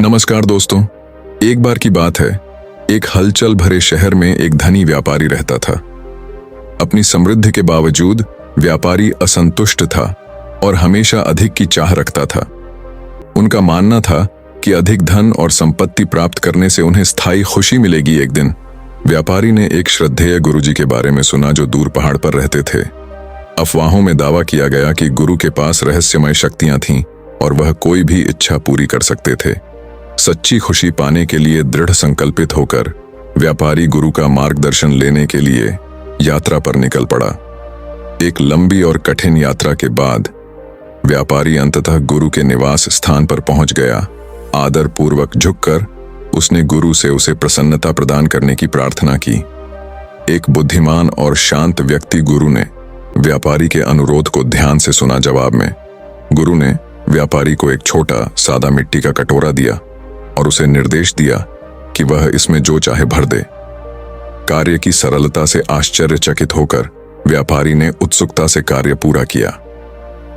नमस्कार दोस्तों। एक बार की बात है, एक हलचल भरे शहर में एक धनी व्यापारी रहता था। अपनी समृद्धि के बावजूद व्यापारी असंतुष्ट था और हमेशा अधिक की चाह रखता था। उनका मानना था कि अधिक धन और संपत्ति प्राप्त करने से उन्हें स्थायी खुशी मिलेगी। एक दिन व्यापारी ने एक श्रद्धेय गुरुजी के बारे में सुना जो दूर पहाड़ पर रहते थे। अफवाहों में दावा किया गया कि गुरु के पास रहस्यमय शक्तियां थीं और वह कोई भी इच्छा पूरी कर सकते थे। सच्ची खुशी पाने के लिए दृढ़ संकल्पित होकर व्यापारी गुरु का मार्गदर्शन लेने के लिए यात्रा पर निकल पड़ा। एक लंबी और कठिन यात्रा के बाद व्यापारी अंततः गुरु के निवास स्थान पर पहुंच गया। आदर पूर्वक झुककर उसने गुरु से उसे प्रसन्नता प्रदान करने की प्रार्थना की। एक बुद्धिमान और शांत व्यक्ति गुरु ने व्यापारी के अनुरोध को ध्यान से सुना। जवाब में गुरु ने व्यापारी को एक छोटा सादा मिट्टी का कटोरा दिया और उसे निर्देश दिया कि वह इसमें जो चाहे भर दे। कार्य की सरलता से आश्चर्यचकित होकर व्यापारी ने उत्सुकता से कार्य पूरा किया।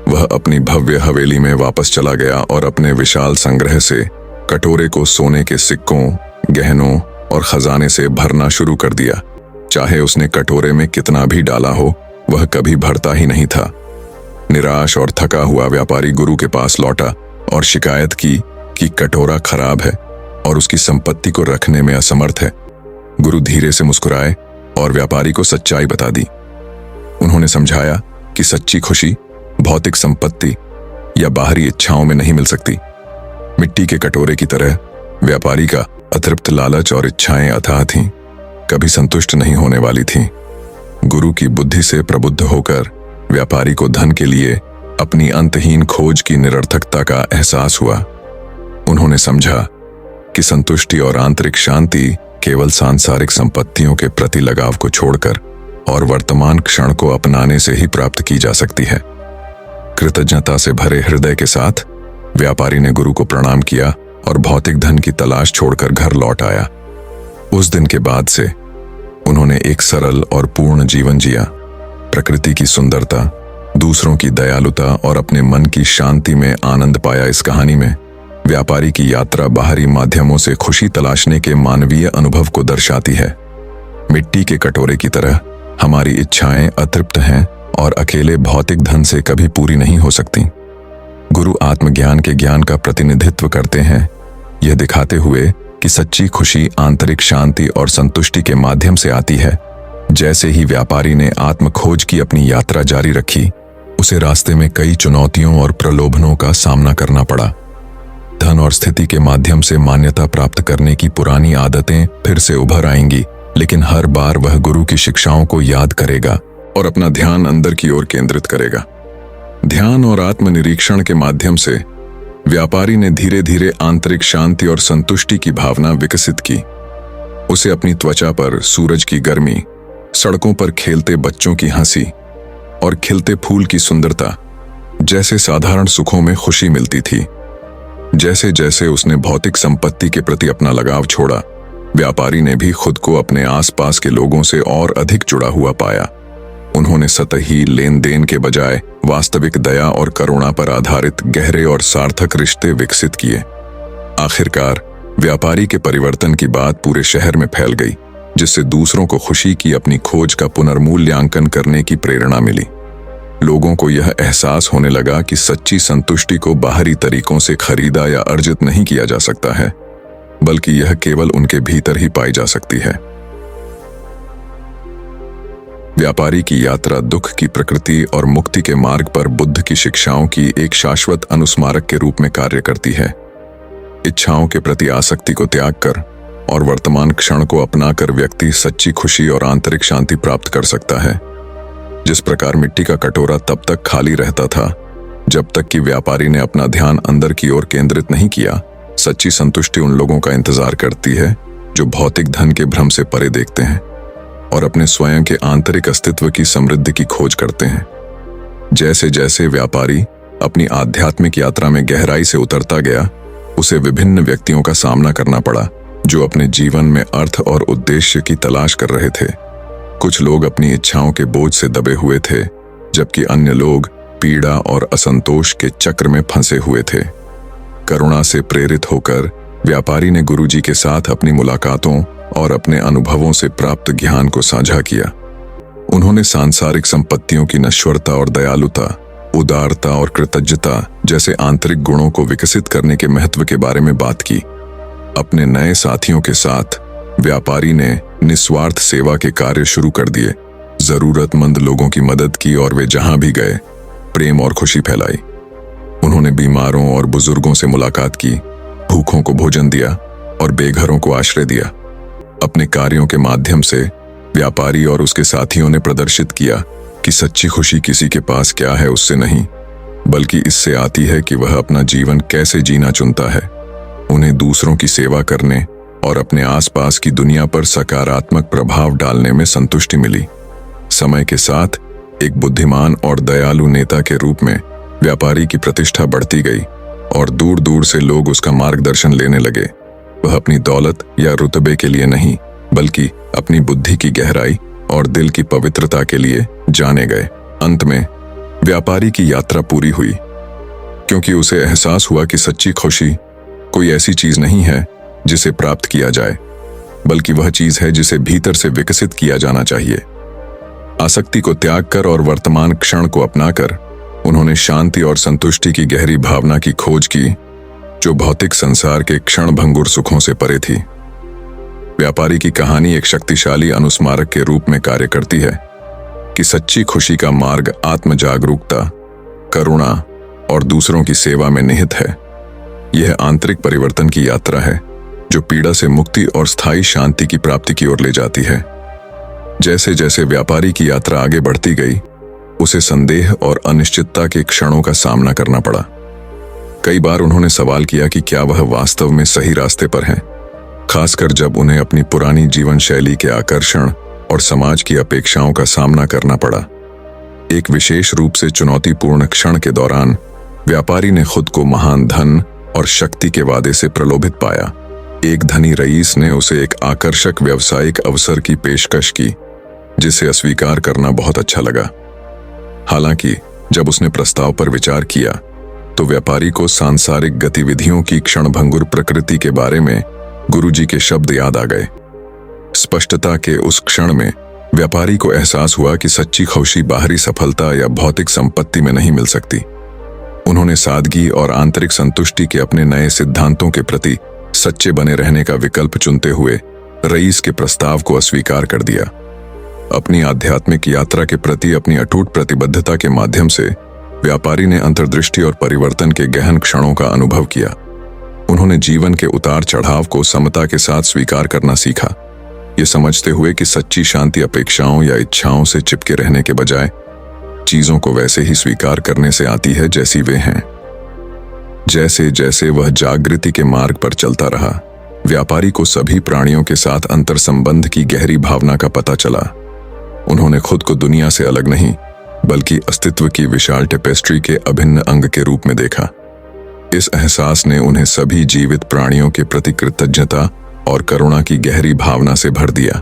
वह अपनी भव्य हवेली में वापस चला गया और अपने विशाल संग्रह से कटोरे को सोने के सिक्कों, गहनों और खजाने से भरना शुरू कर दिया। चाहे उसने कटोरे में कितना भी डाला हो, वह कभी भरता ही नहीं था। निराश और थका हुआ व्यापारी गुरु के पास लौटा और शिकायत की कि कटोरा खराब है और उसकी संपत्ति को रखने में असमर्थ है। गुरु धीरे से मुस्कुराए और व्यापारी को सच्चाई बता दी। उन्होंने समझाया कि सच्ची खुशी भौतिक संपत्ति या बाहरी इच्छाओं में नहीं मिल सकती। मिट्टी के कटोरे की तरह व्यापारी का अतृप्त लालच और इच्छाएं अथाह थीं, कभी संतुष्ट नहीं होने वाली थीं। गुरु की बुद्धि से प्रबुद्ध होकर व्यापारी को धन के लिए अपनी अंतहीन खोज की निरर्थकता का एहसास हुआ। उन्होंने समझा कि संतुष्टि और आंतरिक शांति केवल सांसारिक संपत्तियों के प्रति लगाव को छोड़कर और वर्तमान क्षण को अपनाने से ही प्राप्त की जा सकती है। कृतज्ञता से भरे हृदय के साथ व्यापारी ने गुरु को प्रणाम किया और भौतिक धन की तलाश छोड़कर घर लौट आया। उस दिन के बाद से उन्होंने एक सरल और पूर्ण जीवन जिया। प्रकृति की सुंदरता, दूसरों की दयालुता और अपने मन की शांति में आनंद पाया। इस कहानी में व्यापारी की यात्रा बाहरी माध्यमों से खुशी तलाशने के मानवीय अनुभव को दर्शाती है। मिट्टी के कटोरे की तरह हमारी इच्छाएं अतृप्त हैं और अकेले भौतिक धन से कभी पूरी नहीं हो सकती। गुरु आत्मज्ञान के ज्ञान का प्रतिनिधित्व करते हैं, यह दिखाते हुए कि सच्ची खुशी आंतरिक शांति और संतुष्टि के माध्यम से आती है। जैसे ही व्यापारी ने आत्मखोज की अपनी यात्रा जारी रखी, उसे रास्ते में कई चुनौतियों और प्रलोभनों का सामना करना पड़ा। धन और स्थिति के माध्यम से मान्यता प्राप्त करने की पुरानी आदतें फिर से उभर आएंगी, लेकिन हर बार वह गुरु की शिक्षाओं को याद करेगा और अपना ध्यान अंदर की ओर केंद्रित करेगा। ध्यान और आत्मनिरीक्षण के माध्यम से व्यापारी ने धीरे धीरे आंतरिक शांति और संतुष्टि की भावना विकसित की। उसे अपनी त्वचा पर सूरज की गर्मी, सड़कों पर खेलते बच्चों की हंसी और खिलते फूल की सुंदरता जैसे साधारण सुखों में खुशी मिलती थी। जैसे जैसे उसने भौतिक संपत्ति के प्रति अपना लगाव छोड़ा, व्यापारी ने भी खुद को अपने आसपास के लोगों से और अधिक जुड़ा हुआ पाया। उन्होंने सतही लेन देन के बजाय वास्तविक दया और करुणा पर आधारित गहरे और सार्थक रिश्ते विकसित किए। आखिरकार व्यापारी के परिवर्तन की बात पूरे शहर में फैल गई, जिससे दूसरों को खुशी की अपनी खोज का पुनर्मूल्यांकन करने की प्रेरणा मिली। लोगों को यह एहसास होने लगा कि सच्ची संतुष्टि को बाहरी तरीकों से खरीदा या अर्जित नहीं किया जा सकता है, बल्कि यह केवल उनके भीतर ही पाई जा सकती है। व्यापारी की यात्रा दुख की प्रकृति और मुक्ति के मार्ग पर बुद्ध की शिक्षाओं की एक शाश्वत अनुस्मारक के रूप में कार्य करती है। इच्छाओं के प्रति आसक्ति को त्याग कर और वर्तमान क्षण को अपनाकर व्यक्ति सच्ची खुशी और आंतरिक शांति प्राप्त कर सकता है। जिस प्रकार मिट्टी का कटोरा तब तक खाली रहता था जब तक कि व्यापारी ने अपना ध्यान अंदर की ओर केंद्रित नहीं किया, सच्ची संतुष्टि उन लोगों का इंतजार करती है जो भौतिक धन के भ्रम से परे देखते हैं और अपने स्वयं के आंतरिक अस्तित्व की समृद्धि की खोज करते हैं। जैसे जैसे व्यापारी अपनी आध्यात्मिक यात्रा में गहराई से उतरता गया, उसे विभिन्न व्यक्तियों का सामना करना पड़ा जो अपने जीवन में अर्थ और उद्देश्य की तलाश कर रहे थे। कुछ लोग अपनी इच्छाओं के बोझ से दबे हुए थे, जबकि अन्य लोग पीड़ा और असंतोष के चक्र में फंसे हुए थे। करुणा से प्रेरित होकर व्यापारी ने गुरुजी के साथ अपनी मुलाकातों और अपने अनुभवों से प्राप्त ज्ञान को साझा किया। उन्होंने सांसारिक संपत्तियों की नश्वरता और दयालुता, उदारता और कृतज्ञता जैसे आंतरिक गुणों को विकसित करने के महत्व के बारे में बात की। अपने नए साथियों के साथ व्यापारी ने निस्वार्थ सेवा के कार्य शुरू कर दिए, जरूरतमंद लोगों की मदद की और वे जहां भी गए प्रेम और खुशी फैलाई। उन्होंने बीमारों और बुजुर्गों से मुलाकात की, भूखों को भोजन दिया और बेघरों को आश्रय दिया। अपने कार्यों के माध्यम से व्यापारी और उसके साथियों ने प्रदर्शित किया कि सच्ची खुशी किसी के पास क्या है उससे नहीं, बल्कि इससे आती है कि वह अपना जीवन कैसे जीना चुनता है। उन्हें दूसरों की सेवा करने और अपने आसपास की दुनिया पर सकारात्मक प्रभाव डालने में संतुष्टि मिली। समय के साथ एक बुद्धिमान और दयालु नेता के रूप में व्यापारी की प्रतिष्ठा बढ़ती गई और दूर दूर से लोग उसका मार्गदर्शन लेने लगे। वह अपनी दौलत या रुतबे के लिए नहीं, बल्कि अपनी बुद्धि की गहराई और दिल की पवित्रता के लिए जाने गए। अंत में व्यापारी की यात्रा पूरी हुई, क्योंकि उसे एहसास हुआ कि सच्ची खुशी कोई ऐसी चीज नहीं है जिसे प्राप्त किया जाए, बल्कि वह चीज है जिसे भीतर से विकसित किया जाना चाहिए। आसक्ति को त्याग कर और वर्तमान क्षण को अपनाकर उन्होंने शांति और संतुष्टि की गहरी भावना की खोज की, जो भौतिक संसार के क्षणभंगुर सुखों से परे थी। व्यापारी की कहानी एक शक्तिशाली अनुस्मारक के रूप में कार्य करती है कि सच्ची खुशी का मार्ग आत्म जागरूकता, करुणा और दूसरों की सेवा में निहित है। यह आंतरिक परिवर्तन की यात्रा है जो पीड़ा से मुक्ति और स्थायी शांति की प्राप्ति की ओर ले जाती है। जैसे जैसे व्यापारी की यात्रा आगे बढ़ती गई, उसे संदेह और अनिश्चितता के क्षणों का सामना करना पड़ा। कई बार उन्होंने सवाल किया कि क्या वह वास्तव में सही रास्ते पर हैं, खासकर जब उन्हें अपनी पुरानी जीवन शैली के आकर्षण और समाज की अपेक्षाओं का सामना करना पड़ा। एक विशेष रूप से चुनौतीपूर्ण क्षण के दौरान व्यापारी ने खुद को महान धन और शक्ति के वादे से प्रलोभित पाया। एक धनी रईस ने उसे एक आकर्षक व्यावसायिक अवसर की पेशकश की, जिसे अस्वीकार करना बहुत अच्छा लगा। हालांकि जब उसने प्रस्ताव पर विचार किया तो व्यापारी को सांसारिक गतिविधियों की क्षणभंगुर प्रकृति के बारे में गुरुजी के शब्द याद आ गए। स्पष्टता के उस क्षण में व्यापारी को एहसास हुआ कि सच्ची खुशी बाहरी सफलता या भौतिक संपत्ति में नहीं मिल सकती। उन्होंने सादगी और आंतरिक संतुष्टि के अपने नए सिद्धांतों के प्रति सच्चे बने रहने का विकल्प चुनते हुए रईस के प्रस्ताव को अस्वीकार कर दिया। अपनी आध्यात्मिक यात्रा के प्रति अपनी अटूट प्रतिबद्धता के माध्यम से व्यापारी ने अंतर्दृष्टि और परिवर्तन के गहन क्षणों का अनुभव किया। उन्होंने जीवन के उतार चढ़ाव को समता के साथ स्वीकार करना सीखा, ये समझते हुए कि सच्ची शांति अपेक्षाओं या इच्छाओं से चिपके रहने के बजाय चीजों को वैसे ही स्वीकार करने से आती है जैसी वे हैं। जैसे जैसे वह जागृति के मार्ग पर चलता रहा, व्यापारी को सभी प्राणियों के साथ अंतर संबंध की गहरी भावना का पता चला। उन्होंने खुद को दुनिया से अलग नहीं, बल्कि अस्तित्व की विशाल टेपेस्ट्री के अभिन्न अंग के रूप में देखा। इस एहसास ने उन्हें सभी जीवित प्राणियों के प्रति कृतज्ञता और करुणा की गहरी भावना से भर दिया।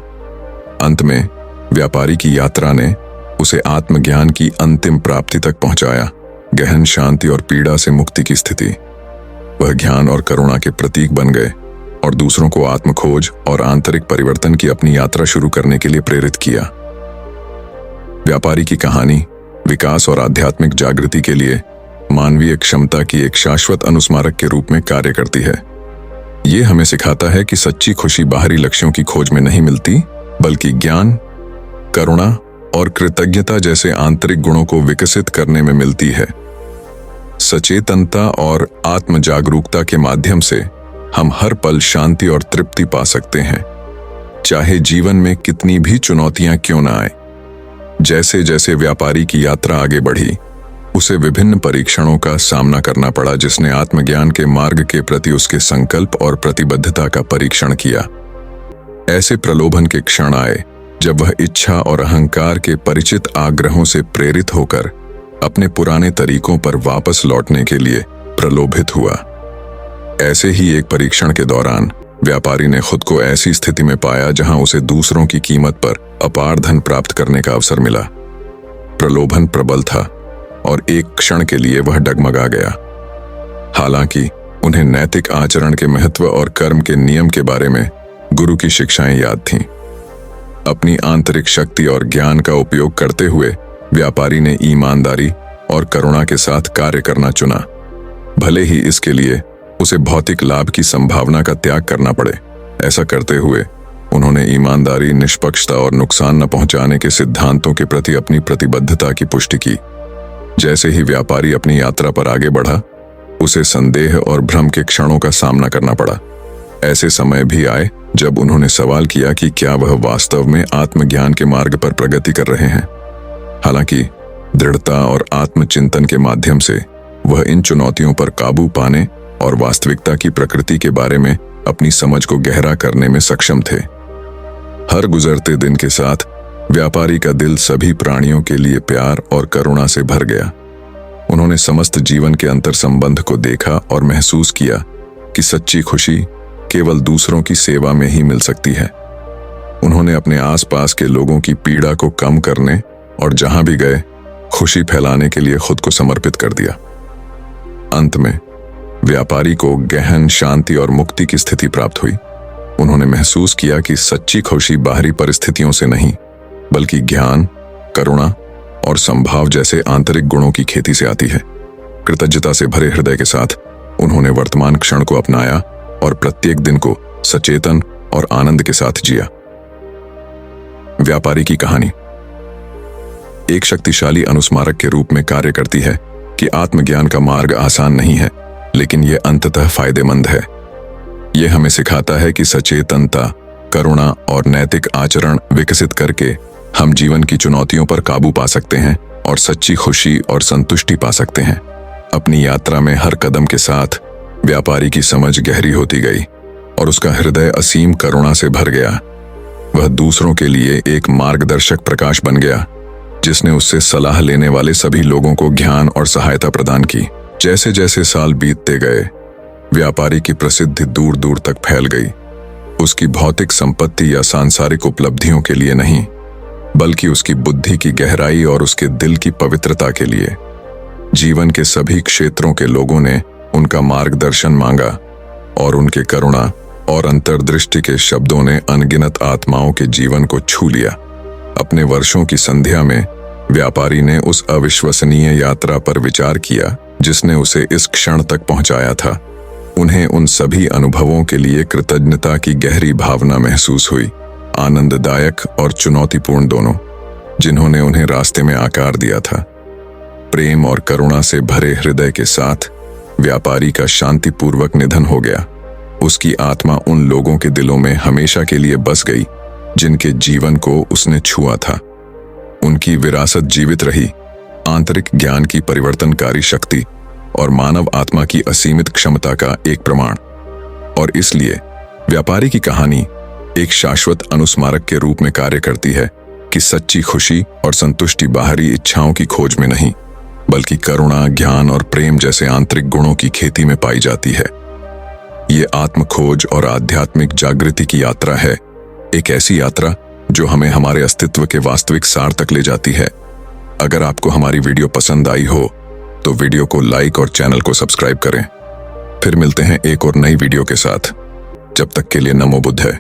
अंत में व्यापारी की यात्रा ने उसे आत्मज्ञान की अंतिम प्राप्ति तक पहुंचाया, गहन शांति और पीड़ा से मुक्ति की स्थिति। वह ज्ञान और करुणा के प्रतीक बन गए और दूसरों को आत्मखोज और आंतरिक परिवर्तन की अपनी यात्रा शुरू करने के लिए प्रेरित किया। व्यापारी की कहानी विकास और आध्यात्मिक जागृति के लिए मानवीय क्षमता की एक शाश्वत अनुस्मारक के रूप में कार्य करती है। ये हमें सिखाता है कि सच्ची खुशी बाहरी लक्ष्यों की खोज में नहीं मिलती, बल्कि ज्ञान, करुणा और कृतज्ञता जैसे आंतरिक गुणों को विकसित करने में मिलती है। सचेतनता और आत्म जागरूकता के माध्यम से हम हर पल शांति और तृप्ति पा सकते हैं, चाहे जीवन में कितनी भी चुनौतियां क्यों न आए। जैसे जैसे व्यापारी की यात्रा आगे बढ़ी, उसे विभिन्न परीक्षणों का सामना करना पड़ा, जिसने आत्मज्ञान के मार्ग के प्रति उसके संकल्प और प्रतिबद्धता का परीक्षण किया। ऐसे प्रलोभन के क्षण आए जब वह इच्छा और अहंकार के परिचित आग्रहों से प्रेरित होकर अपने पुराने तरीकों पर वापस लौटने के लिए प्रलोभित हुआ। ऐसे ही एक परीक्षण के दौरान व्यापारी ने खुद को ऐसी स्थिति में पाया जहां उसे दूसरों की कीमत पर अपार धन प्राप्त करने का अवसर मिला। प्रलोभन प्रबल था और एक क्षण के लिए वह डगमगा गया। हालांकि उन्हें नैतिक आचरण के महत्व और कर्म के नियम के बारे में गुरु की शिक्षाएं याद थीं। अपनी आंतरिक शक्ति और ज्ञान का उपयोग करते हुए व्यापारी ने ईमानदारी और करुणा के साथ कार्य करना चुना, भले ही इसके लिए उसे भौतिक लाभ की संभावना का त्याग करना पड़े। ऐसा करते हुए उन्होंने ईमानदारी, निष्पक्षता और नुकसान न पहुंचाने के सिद्धांतों के प्रति अपनी प्रतिबद्धता की पुष्टि की। जैसे ही व्यापारी अपनी यात्रा पर आगे बढ़ा, उसे संदेह और भ्रम के क्षणों का सामना करना पड़ा। ऐसे समय भी आए जब उन्होंने सवाल किया कि क्या वह वास्तव में आत्मज्ञान के मार्ग पर प्रगति कर रहे हैं। हालांकि दृढ़ता और आत्मचिंतन के माध्यम से वह इन चुनौतियों पर काबू पाने और वास्तविकता की प्रकृति के बारे में अपनी समझ को गहरा करने में सक्षम थे। हर गुजरते दिन के साथ व्यापारी का दिल सभी प्राणियों के लिए प्यार और करुणा से भर गया। उन्होंने समस्त जीवन के अंतर संबंध को देखा और महसूस किया कि सच्ची खुशी केवल दूसरों की सेवा में ही मिल सकती है। उन्होंने अपने आसपास के लोगों की पीड़ा को कम करने और जहां भी गए खुशी फैलाने के लिए खुद को समर्पित कर दिया। अंत में व्यापारी को गहन शांति और मुक्ति की स्थिति प्राप्त हुई। उन्होंने महसूस किया कि सच्ची खुशी बाहरी परिस्थितियों से नहीं, बल्कि ज्ञान, करुणा और संभाव जैसे आंतरिक गुणों की खेती से आती है। कृतज्ञता से भरे हृदय के साथ उन्होंने वर्तमान क्षण को अपनाया और प्रत्येक दिन को सचेतन और आनंद के साथ जिया। व्यापारी की कहानी एक शक्तिशाली अनुस्मारक के रूप में कार्य करती है कि आत्मज्ञान का मार्ग आसान नहीं है, लेकिन यह अंततः फायदेमंद है। यह हमें सिखाता है कि सचेतनता, करुणा और नैतिक आचरण विकसित करके हम जीवन की चुनौतियों पर काबू पा सकते हैं और सच्ची खुशी और संतुष्टि पा सकते हैं। अपनी यात्रा में हर कदम के साथ व्यापारी की समझ गहरी होती गई और उसका हृदय असीम करुणा से भर गया। वह दूसरों के लिए एक मार्गदर्शक प्रकाश बन गया, जिसने उससे सलाह लेने वाले सभी लोगों को ज्ञान और सहायता प्रदान की। जैसे जैसे साल बीतते गए, व्यापारी की प्रसिद्धि दूर दूर तक फैल गई। उसकी भौतिक संपत्ति या सांसारिक उपलब्धियों के लिए नहीं, बल्कि उसकी बुद्धि की गहराई और उसके दिल की पवित्रता के लिए। जीवन के सभी क्षेत्रों के लोगों ने उनका मार्गदर्शन मांगा और उनके करुणा और अंतर्दृष्टि के शब्दों ने अनगिनत आत्माओं के जीवन को छू लिया। अपने वर्षों की संध्या में व्यापारी ने उस अविश्वसनीय यात्रा पर विचार किया जिसने उसे इस क्षण तक पहुंचाया था। उन्हें उन सभी अनुभवों के लिए कृतज्ञता की गहरी भावना महसूस हुई, आनंददायक और चुनौतीपूर्ण दोनों, जिन्होंने उन्हें रास्ते में आकार दिया था। प्रेम और करुणा से भरे हृदय के साथ व्यापारी का शांतिपूर्वक निधन हो गया। उसकी आत्मा उन लोगों के दिलों में हमेशा के लिए बस गई जिनके जीवन को उसने छुआ था। उनकी विरासत जीवित रही, आंतरिक ज्ञान की परिवर्तनकारी शक्ति और मानव आत्मा की असीमित क्षमता का एक प्रमाण। और इसलिए व्यापारी की कहानी एक शाश्वत अनुस्मारक के रूप में कार्य करती है कि सच्ची खुशी और संतुष्टि बाहरी इच्छाओं की खोज में नहीं, बल्कि करुणा, ज्ञान और प्रेम जैसे आंतरिक गुणों की खेती में पाई जाती है। ये आत्म खोज और आध्यात्मिक जागृति की यात्रा है, एक ऐसी यात्रा जो हमें हमारे अस्तित्व के वास्तविक सार तक ले जाती है। अगर आपको हमारी वीडियो पसंद आई हो तो वीडियो को लाइक और चैनल को सब्सक्राइब करें। फिर मिलते हैं एक और नई वीडियो के साथ। जब तक के लिए नमो बुद्ध है।